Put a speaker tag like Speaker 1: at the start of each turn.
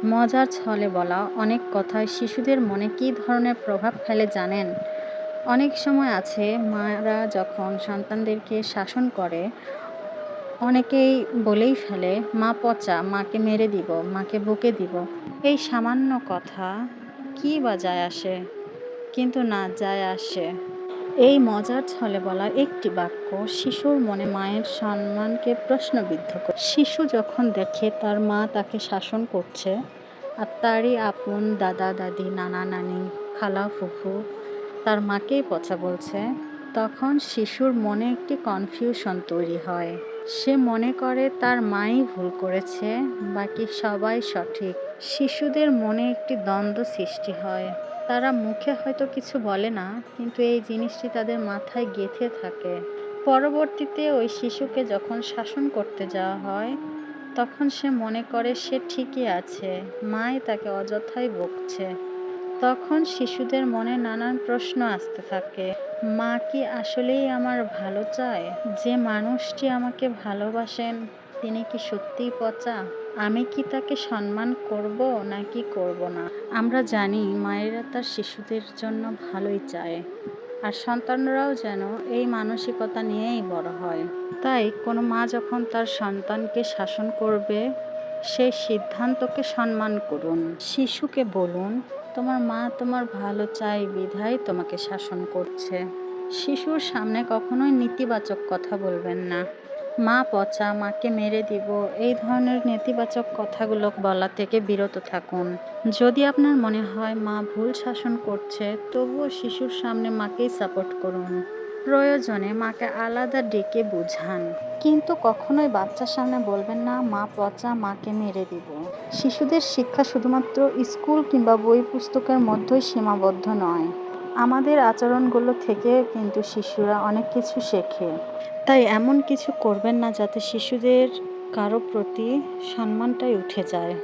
Speaker 1: মজার ছলে বলা অনেক কথাই শিশুদের মনে কী ধরনের প্রভাব ফেলে জানেন? অনেক সময় আছে মারা যখন সন্তানদেরকে শাসন করে, অনেকেই বলেই ফেলে, "মা পচা, মাকে মেরে দিব, মাকে বকে দিব।" এই সামান্য কথা কী বা যায় আসে? কিন্তু না, যায় আসে। এই মজার ছলে বলা একটি বাক্য শিশুর মনে মায়ের সম্মানকে প্রশ্নবিদ্ধ করে। শিশু যখন দেখে তার মা তাকে শাসন করছে, আর তারই আপন দাদা দাদি, নানা নানি, খালা ফুফু তার মাকেই পচা বলছে, তখন শিশুর মনে একটি কনফিউশন তৈরি হয়। সে মনে করে তার মাই ভুল করেছে, বাকি সবাই সঠিক। শিশুদের মনে একটি দ্বন্দ্ব সৃষ্টি হয়। তারা মুখে হয়তো কিছু বলে না, কিন্তু এই জিনিসটি তাদের মাথায় গেঁথে থাকে। পরবর্তীতে ওই শিশুকে যখন শাসন করতে যাওয়া হয়, তখন সে মনে করে সে ঠিকই আছে, মাই তাকে অযথাই বকছে। তখন শিশুদের মনে নানান প্রশ্ন আসতে থাকে। মা কি আসলেই আমার ভালো চায়? যে মানুষটি আমাকে ভালোবাসেন, তিনি কি সত্যিই পচা? আমি কি তাকে সম্মান করব নাকি করব না? আমরা জানি মায়েরা তার শিশুদের জন্য ভালোই চায়, আর সন্তানরাও যেন এই মানসিকতা নিয়েই বড় হয়। তাই কোনো মা যখন তার সন্তানকে শাসন করবে, সেই সিদ্ধান্তকে সম্মান করুন। শিশুকে বলুন, তোমার মা তোমার ভালো চায় বিধায় তোমাকে শাসন করছে। শিশুর সামনে কখনোই নেতিবাচক কথা বলবেন না। মা পচা, মাকে মেরে দিব, এই ধরনের নেতিবাচক কথাগুলো বলা থেকে বিরত থাকুন। যদি আপনার মনে হয় মা ভুল শাসন করছে, তবুও শিশুর সামনে মাকেই সাপোর্ট করুন। প্রয়োজনে মাকে আলাদা ডেকে বুঝান, কিন্তু কখনোই বাচ্চার সামনে বলবেন না, মা পচা, মাকে মেরে দিব। শিশুদের শিক্ষা শুধুমাত্র স্কুল কিংবা বই পুস্তকের মধ্যেই সীমাবদ্ধ নয়। আমাদের আচরণগুলো থেকে কিন্তু শিশুরা অনেক কিছু শেখে। তাই এমন কিছু করবেন না যাতে শিশুদের কারো প্রতি সম্মানটাই উঠে যায়।